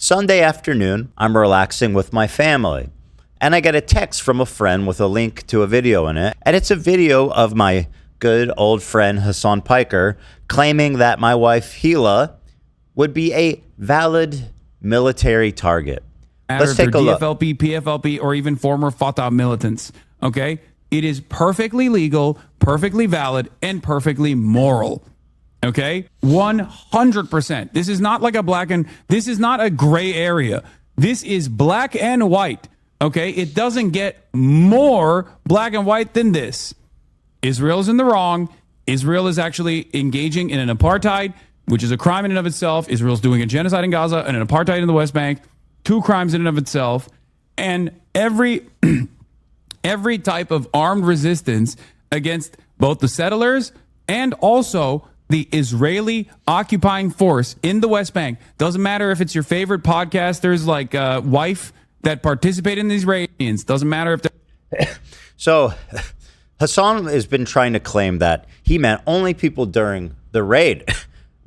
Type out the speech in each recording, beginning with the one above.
Sunday afternoon, I'm relaxing with my family, and I get a text from a friend with a link to a video in it, and it's a video of my good old friend Hassan Piker claiming that my wife Hila would be a valid military target. Let's take a look. DFLP, PFLP, or even former Fatah militants. Okay, it is perfectly legal, perfectly valid, and perfectly moral. Okay, 100%. This is not like this is not a gray area. This is black and white. Okay, it doesn't get more black and white than this. Israel is in the wrong. Israel is actually engaging in an apartheid, which is a crime in and of itself. Israel's doing a genocide in Gaza and an apartheid in the West Bank. 2 crimes in and of itself. And every type of armed resistance against both the settlers and also the Israeli occupying force in the West Bank. Doesn't matter if it's your favorite podcasters like Wife that participate in these Iranians. Doesn't matter if they're... So Hassan has been trying to claim that he meant only people during the raid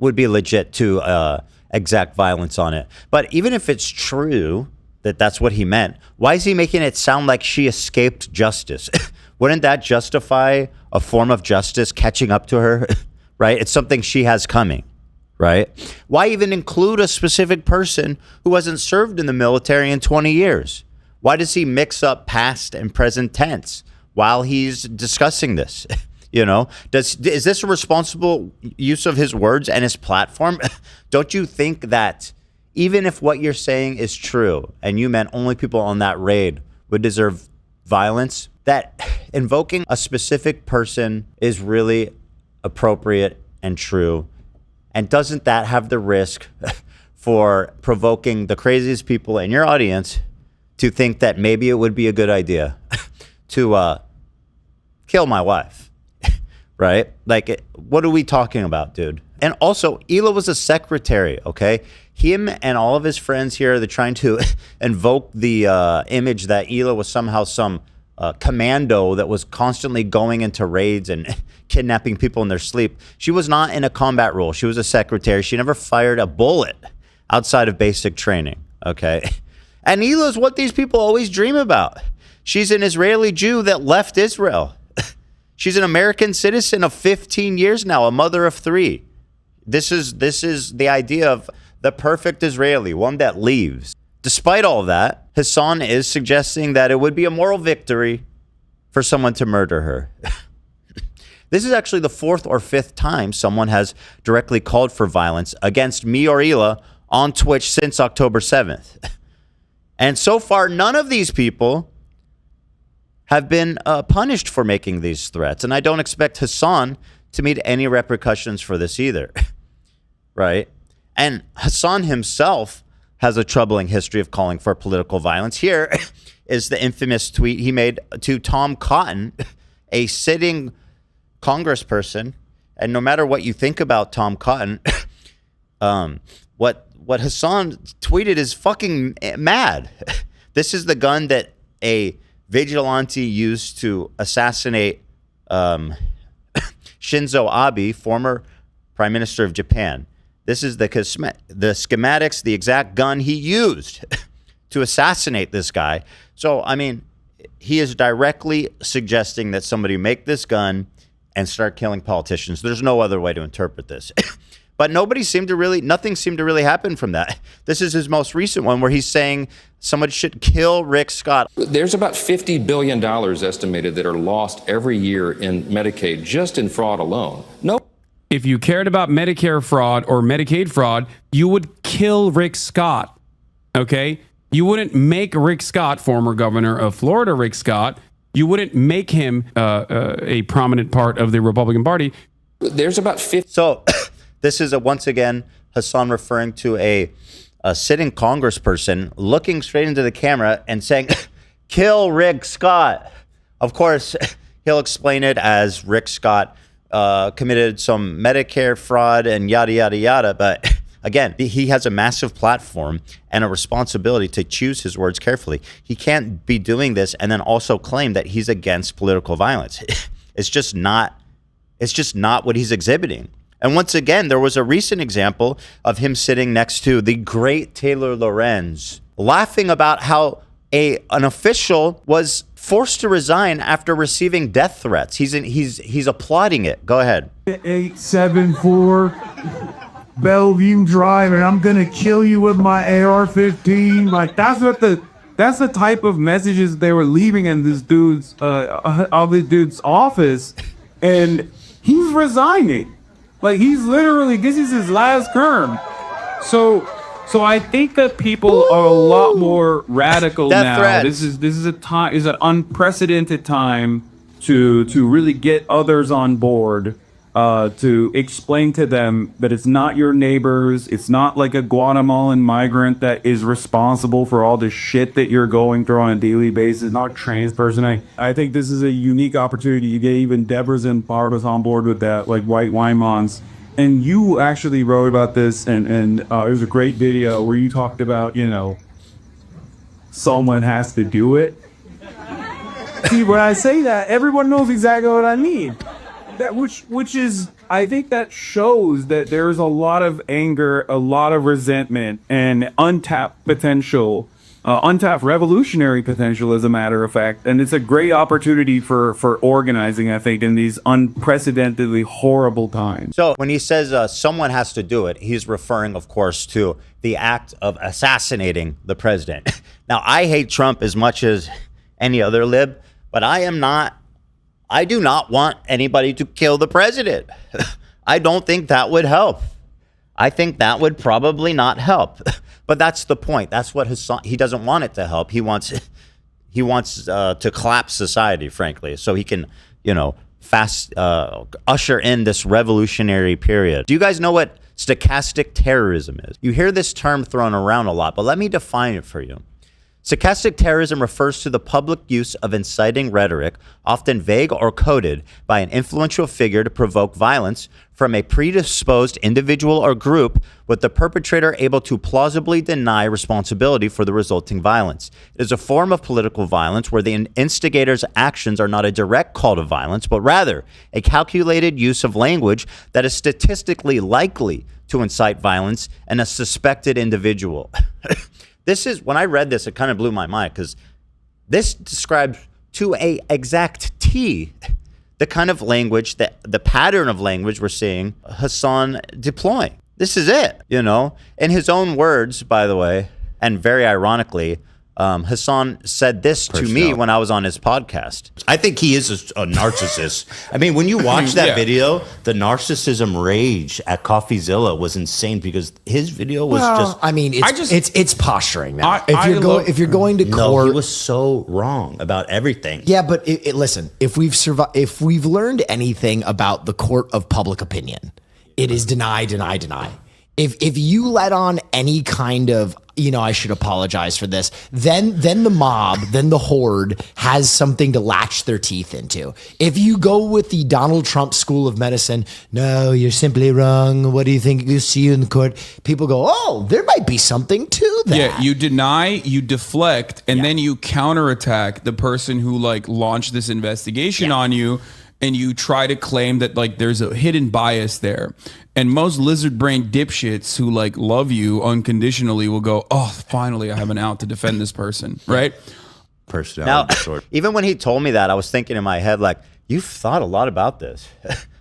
would be legit to exact violence on it. But even if it's true that that's what he meant, why is he making it sound like she escaped justice? Wouldn't that justify a form of justice catching up to her? Right? It's something she has coming, right? Why even include a specific person who hasn't served in the military in 20 years? Why does he mix up past and present tense while he's discussing this? You know, is this a responsible use of his words and his platform? Don't you think that even if what you're saying is true and you meant only people on that raid would deserve violence, that invoking a specific person is really appropriate and true? And doesn't that have the risk for provoking the craziest people in your audience to think that maybe it would be a good idea to kill my wife? Right? Like, what are we talking about, dude? And also, Hila was a secretary, okay? Him and all of his friends here, they're trying to invoke the image that Hila was somehow some commando that was constantly going into raids and kidnapping people in their sleep. She was not in a combat role. She was a secretary. She never fired a bullet outside of basic training, okay? And Hila is what these people always dream about. She's an Israeli Jew that left Israel. She's an American citizen of 15 years now, a mother of 3. This is the idea of the perfect Israeli, one that leaves. Despite all that, Hassan is suggesting that it would be a moral victory for someone to murder her. This is actually the 4th or 5th time someone has directly called for violence against me or Hila on Twitch since October 7th. And so far, none of these people have been punished for making these threats. And I don't expect Hassan to meet any repercussions for this either. Right? And Hassan himself has a troubling history of calling for political violence. Here is the infamous tweet he made to Tom Cotton, a sitting congressperson. And no matter what you think about Tom Cotton, what Hassan tweeted is fucking mad. This is the gun that a vigilante used to assassinate Shinzo Abe, former prime minister of Japan. This is the schematics, the exact gun he used to assassinate this guy. So, I mean, he is directly suggesting that somebody make this gun and start killing politicians. There's no other way to interpret this. But nothing seemed to really happen from that. This is his most recent one where he's saying somebody should kill Rick Scott. There's about $50 billion estimated that are lost every year in Medicaid, just in fraud alone. No. If you cared about Medicare fraud or Medicaid fraud, you would kill Rick Scott, okay? You wouldn't make Rick Scott, former governor of Florida, Rick Scott, you wouldn't make him a prominent part of the Republican Party. There's about 50. So this is once again Hassan referring to a sitting congressperson looking straight into the camera and saying, kill Rick Scott. Of course, he'll explain it as Rick Scott committed some Medicare fraud and yada, yada, yada. But again, he has a massive platform and a responsibility to choose his words carefully. He can't be doing this and then also claim that he's against political violence. It's just not what he's exhibiting. And once again, there was a recent example of him sitting next to the great Taylor Lorenz, laughing about how an official was forced to resign after receiving death threats. He's applauding it. Go ahead. 874 Bellevue Drive, and I'm gonna kill you with my AR-15. Like that's the type of messages they were leaving in this dude's office, and he's resigning. Like he's literally, this is his last term. So I think that people are a lot more radical Death now. threats. This is an unprecedented time to really get others on board, to explain to them that it's not your neighbors, it's not like a Guatemalan migrant that is responsible for all the shit that you're going through on a daily basis, not a trans person. I think this is a unique opportunity to get even Deborah's and Barbara's on board with that, like White Wymons. And you actually wrote about this, and it was a great video where you talked about, someone has to do it. See, when I say that, everyone knows exactly what I mean. That which is, I think that shows that there's a lot of anger, a lot of resentment, and untapped potential, untapped revolutionary potential, as a matter of fact. And it's a great opportunity for organizing, I think, in these unprecedentedly horrible times. So when he says someone has to do it, he's referring, of course, to the act of assassinating the president. Now, I hate Trump as much as any other lib, but I do not want anybody to kill the president. I don't think that would help. I think that would probably not help. But that's the point. That's what he doesn't want it to help. He wants to collapse society, frankly, so he can, usher in this revolutionary period. Do you guys know what stochastic terrorism is? You hear this term thrown around a lot, but let me define it for you. Stochastic terrorism refers to the public use of inciting rhetoric, often vague or coded, by an influential figure to provoke violence from a predisposed individual or group, with the perpetrator able to plausibly deny responsibility for the resulting violence. It is a form of political violence where the instigator's actions are not a direct call to violence, but rather a calculated use of language that is statistically likely to incite violence in a suspected individual. This is, when I read this, it kind of blew my mind, because this describes to a exact T the kind of language, the pattern of language we're seeing Hassan deploying. This is it, In his own words, by the way, and very ironically, Hassan said this to me when I was on his podcast. I think he is a narcissist. I mean, when you watch that video, the narcissism rage at CoffeeZilla was insane, because his video was it's posturing now. If you're going to court, no, he was so wrong about everything. Yeah, but listen, if we've learned anything about the court of public opinion, it is deny, deny, deny. If you let on any kind of, I should apologize for this, then the mob, then the horde has something to latch their teeth into. If you go with the Donald Trump school of medicine, no, you're simply wrong. What do you think you see in court? People go, oh, there might be something to that. Yeah, you deny, you deflect, and then you counterattack the person who launched this investigation on you. And you try to claim that there's a hidden bias there. And most lizard brain dipshits who love you unconditionally will go, oh, finally I have an out to defend this person, right? Personality disorder. Even when he told me that, I was thinking in my head, you've thought a lot about this.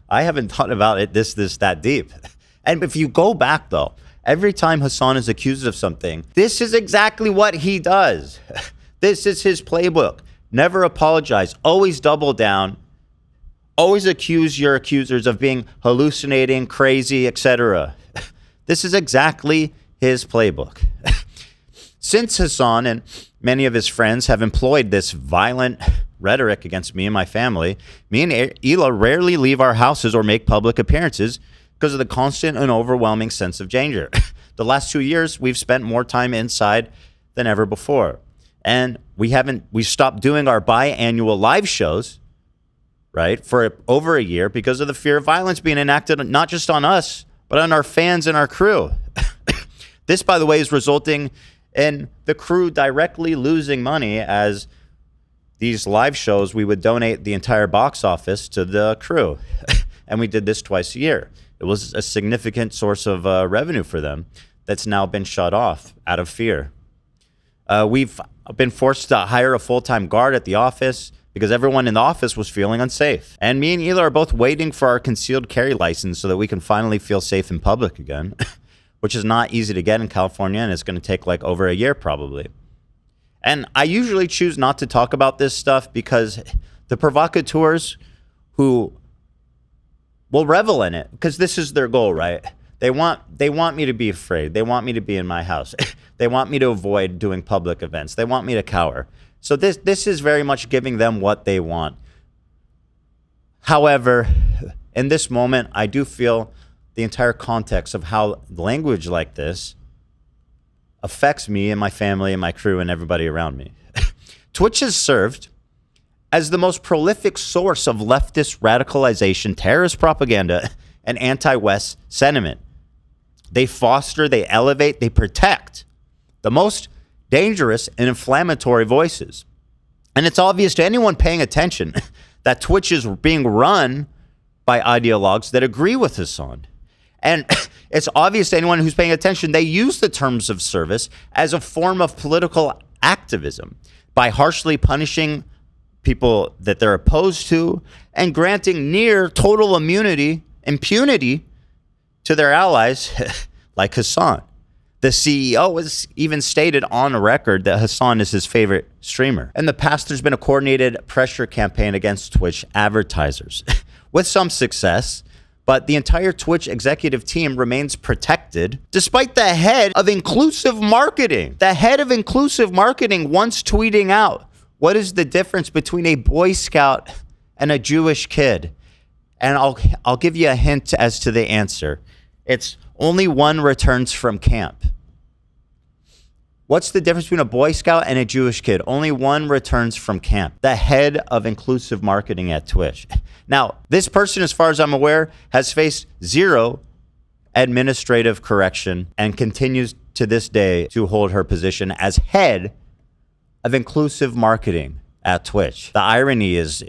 I haven't thought about it this, that deep. And if you go back, though, every time Hassan is accused of something, this is exactly what he does. This is his playbook. Never apologize. Always double down. Always accuse your accusers of being hallucinating, crazy, etc. This is exactly his playbook. Since Hassan and many of his friends have employed this violent rhetoric against me and my family, me and Hila rarely leave our houses or make public appearances because of the constant and overwhelming sense of danger. The last 2 years, we've spent more time inside than ever before. And we stopped doing our biannual live shows, right, for over a year because of the fear of violence being enacted not just on us, but on our fans and our crew. This, by the way, is resulting in the crew directly losing money, as these live shows, we would donate the entire box office to the crew. And we did this twice a year. It was a significant source of revenue for them that's now been shut off out of fear. We've been forced to hire a full-time guard at the office because everyone in the office was feeling unsafe. And me and Hila are both waiting for our concealed carry license so that we can finally feel safe in public again, which is not easy to get in California, and it's going to take like over a year probably. And I usually choose not to talk about this stuff because the provocateurs who will revel in it, because this is their goal, right? They want me to be afraid. They want me to be in my house. They want me to avoid doing public events. They want me to cower. So this is very much giving them what they want. However, in this moment, I do feel the entire context of how language like this affects me and my family and my crew and everybody around me. Twitch has served as the most prolific source of leftist radicalization, terrorist propaganda, and anti-West sentiment. They foster, they elevate, they protect the most dangerous and inflammatory voices. And it's obvious to anyone paying attention that Twitch is being run by ideologues that agree with Hassan. And it's obvious to anyone who's paying attention, they use the terms of service as a form of political activism by harshly punishing people that they're opposed to and granting near total impunity to their allies like Hassan. The CEO has even stated on record that Hassan is his favorite streamer. In the past, there's been a coordinated pressure campaign against Twitch advertisers with some success, but the entire Twitch executive team remains protected despite the head of inclusive marketing. The head of inclusive marketing once tweeting out, what is the difference between a Boy Scout and a Jewish kid? And I'll give you a hint as to the answer. It's only one returns from camp. What's the difference between a Boy Scout and a Jewish kid? Only one returns from camp. The head of inclusive marketing at Twitch. Now, this person, as far as I'm aware, has faced zero administrative correction and continues to this day to hold her position as head of inclusive marketing at Twitch. The irony is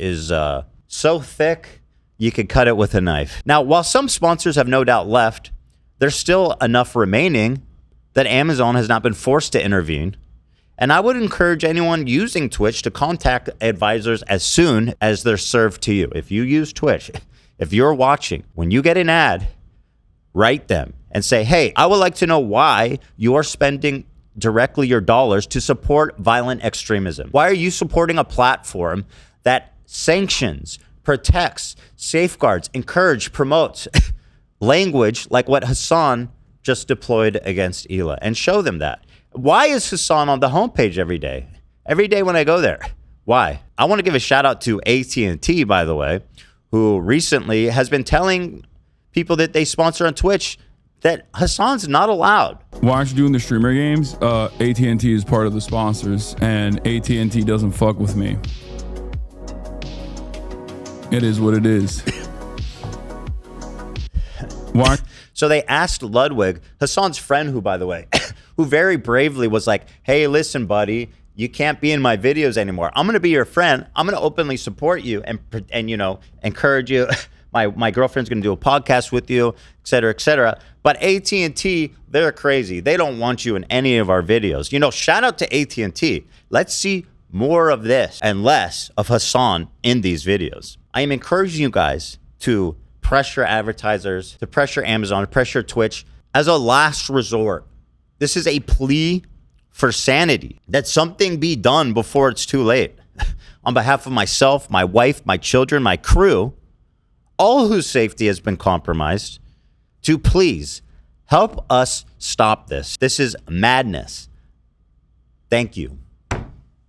so thick, you could cut it with a knife. Now, while some sponsors have no doubt left, there's still enough remaining that Amazon has not been forced to intervene. And I would encourage anyone using Twitch to contact advisors as soon as they're served to you. If you use Twitch, if you're watching, when you get an ad, write them and say, hey, I would like to know why you're spending directly your dollars to support violent extremism. Why are you supporting a platform that sanctions, protects, safeguards, encourages, promotes language like what Hassan just deployed against Hila? And show them that. Why is Hassan on the homepage every day? Every day when I go there. Why? I want to give a shout out to AT&T, by the way, who recently has been telling people that they sponsor on Twitch that Hassan's not allowed. Why aren't you doing the streamer games? AT&T is part of the sponsors, and AT&T doesn't fuck with me. It is what it is. Why? So they asked Ludwig, Hassan's friend, who, by the way, who very bravely was like, hey, listen, buddy, you can't be in my videos anymore. I'm going to be your friend. I'm going to openly support you and you know, encourage you. My girlfriend's going to do a podcast with you, et cetera, et cetera. But AT&T, they're crazy. They don't want you in any of our videos. You know, shout out to AT&T. Let's see more of this and less of Hassan in these videos. I am encouraging you guys to pressure advertisers, to pressure Amazon, to pressure Twitch as a last resort. This is a plea for sanity, that something be done before it's too late. On behalf of myself, my wife, my children, my crew, all whose safety has been compromised, to please help us stop this. This is madness. Thank you.